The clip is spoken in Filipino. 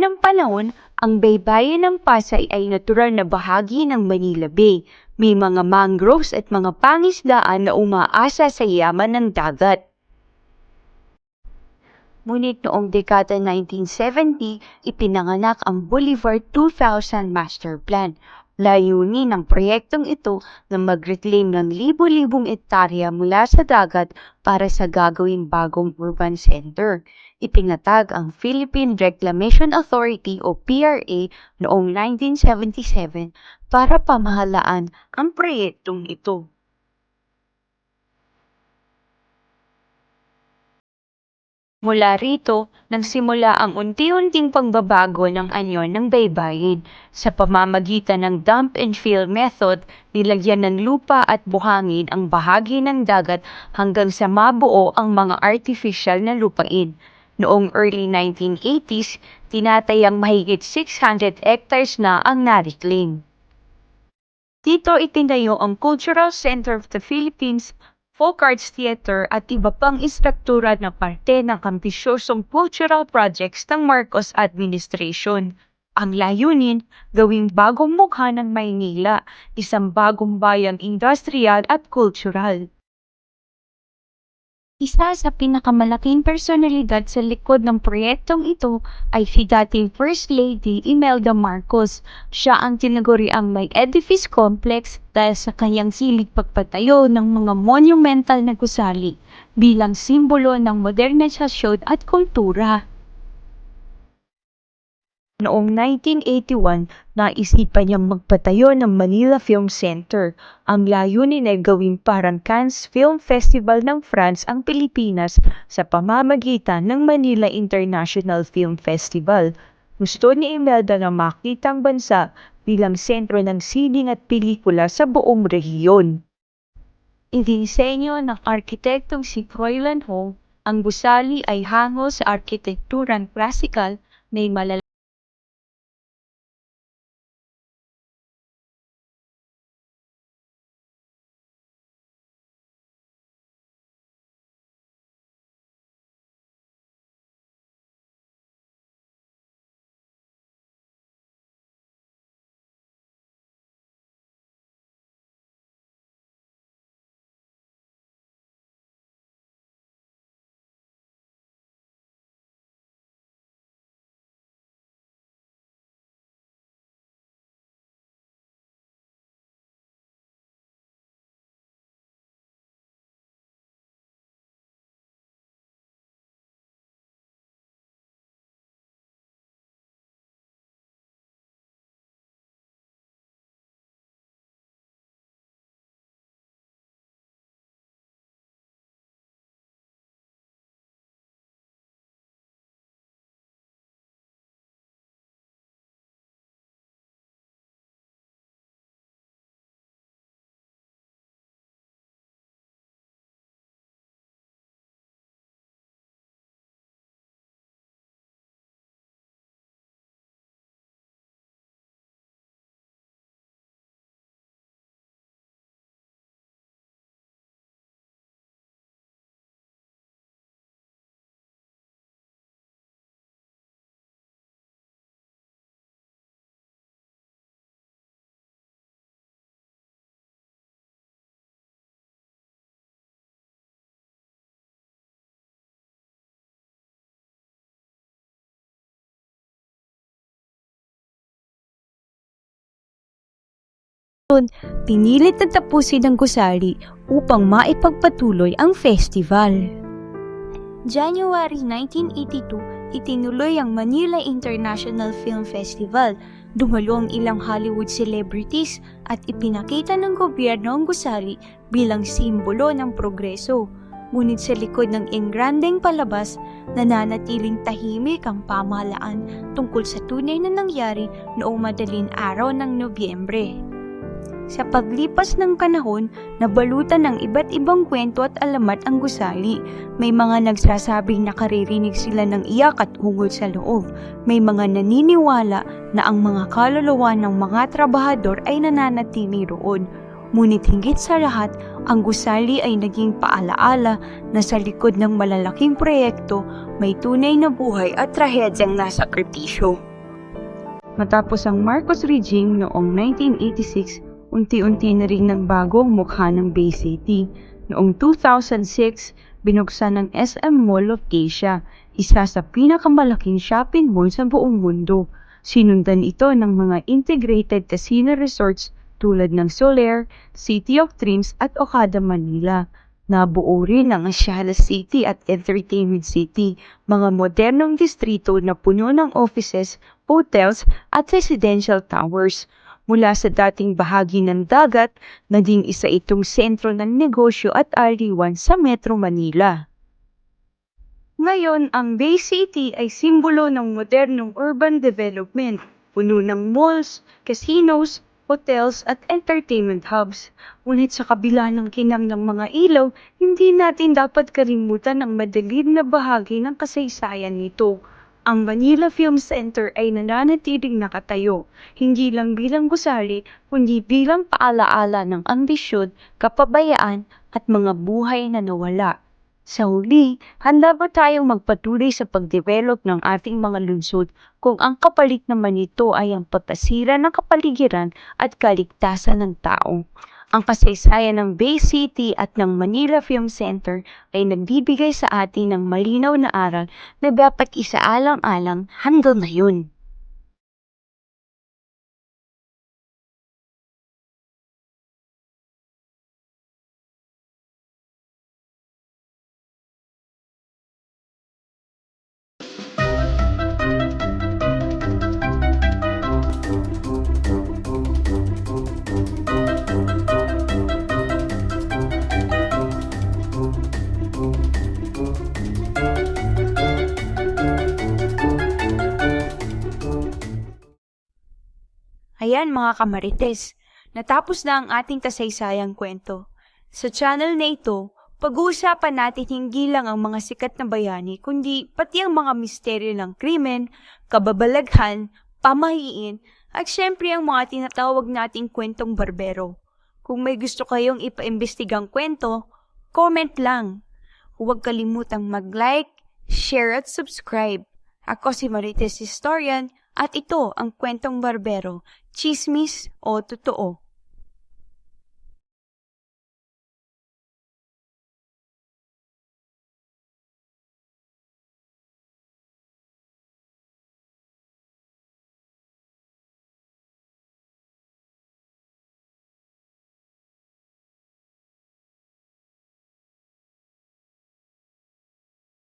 unang panahon, ang baybayin ng Pasay ay natural na bahagi ng Manila Bay. May mga mangroves at mga pangisdaan na umaasa sa yaman ng dagat. Ngunit noong dekada 1970, ipinanganak ang Boulevard 2000 Master Plan. Layunin ng proyektong ito na mag-reclaim ng libo-libong ektarya mula sa dagat para sa gagawing bagong urban center. Itinatag ang Philippine Reclamation Authority o PRA noong 1977 para pamahalaan ang proyektong ito. Mula rito, nagsimula ang unti-unting pagbabago ng anyo ng baybayin. Sa pamamagitan ng dump and fill method, nilagyan ng lupa at buhangin ang bahagi ng dagat hanggang sa mabuo ang mga artificial na lupain. Noong early 1980s, tinatayang mahigit 600 hectares na ang na-reclaim. Dito itinayo ang Cultural Center of the Philippines, Folk Arts Theater at iba pang istruktura na parte ng ambisyosong cultural projects ng Marcos Administration. Ang layunin, gawing bagong mukha ng Maynila, isang bagong bayang industrial at cultural. Isa sa pinakamalaking personalidad sa likod ng proyektong ito ay si dating First Lady Imelda Marcos. Siya ang tinaguriang may edifice complex dahil sa kanyang silig pagpatayo ng mga monumental na gusali bilang simbolo ng modernisasyon at kultura. Noong 1981, naisipan niyang magpatayo ng Manila Film Center. Ang layunin ay gawing parang Cannes Film Festival ng France ang Pilipinas sa pamamagitan ng Manila International Film Festival. Gusto ni Imelda na makita ang bansa bilang sentro ng sining at pelikula sa buong rehiyon. Idinisenyo ng arkitektong si Froilan Hong, ang gusali ay hango sa arkitekturang klasikal na pinilit na tapusin ng gusali upang maipagpatuloy ang festival. January 1982, itinuloy ang Manila International Film Festival. Dumalo ang ilang Hollywood celebrities at ipinakita ng gobyerno ang gusali bilang simbolo ng progreso. Ngunit sa likod ng engrandeng palabas, nananatiling tahimik ang pamahalaan tungkol sa tunay na nangyari noong madaling araw ng Nobyembre. Sa paglipas ng panahon, nabalutan ng iba't ibang kwento at alamat ang gusali. May mga nagsasabing nakaririnig sila ng iyak at ungol sa loob. May mga naniniwala na ang mga kaluluwa ng mga trabahador ay nananatili roon. Ngunit higit sa lahat, ang gusali ay naging paalaala na sa likod ng malalaking proyekto, may tunay na buhay at trahedyang nasakripisyo. Matapos ang Marcos regime noong 1986, unti-unti na rin nagbago ang mukha ng Bay City. Noong 2006, binuksan ang SM Mall of Asia, isa sa pinakamalaking shopping mall sa buong mundo. Sinundan ito ng mga integrated casino resorts tulad ng Solaire, City of Dreams at Okada Manila. Nabuo rin ang Asiala City at Entertainment City, mga modernong distrito na puno ng offices, hotels at residential towers. Mula sa dating bahagi ng dagat, naging isa itong sentro ng negosyo at aliwan sa Metro Manila. Ngayon, ang Bay City ay simbolo ng modernong urban development, puno ng malls, casinos, hotels at entertainment hubs. Ngunit sa kabila ng kinang ng mga ilaw, hindi natin dapat kalimutan ang madilim na bahagi ng kasaysayan nito. Ang Manila Film Center ay nananatiling nakatayo, hindi lang bilang gusali, kundi bilang paalaala ng ambisyon, kapabayaan at mga buhay na nawala. Sa huli, handa ba tayong magpatuloy sa pagdevelop ng ating mga lungsod kung ang kapalit naman nito ay ang pagkasira ng kapaligiran at kaligtasan ng tao? Ang kasaysayan ng Bay City at ng Manila Film Center ay nagbibigay sa atin ng malinaw na aral na dapat isaalang-alang hanggang ngayon. Ayan mga kamarites, natapos na ang ating kasaysayang kwento. Sa channel na ito, pag-uusapan natin hindi lang ang mga sikat na bayani, kundi pati ang mga misteryo ng krimen, kababalaghan, pamahiin, at syempre ang mga tinatawag nating kwentong barbero. Kung may gusto kayong ipaimbestigang kwento, comment lang. Huwag kalimutang mag-like, share at subscribe. Ako si Marites Historian at ito ang Kwentong Barbero, Chismis o Totoo.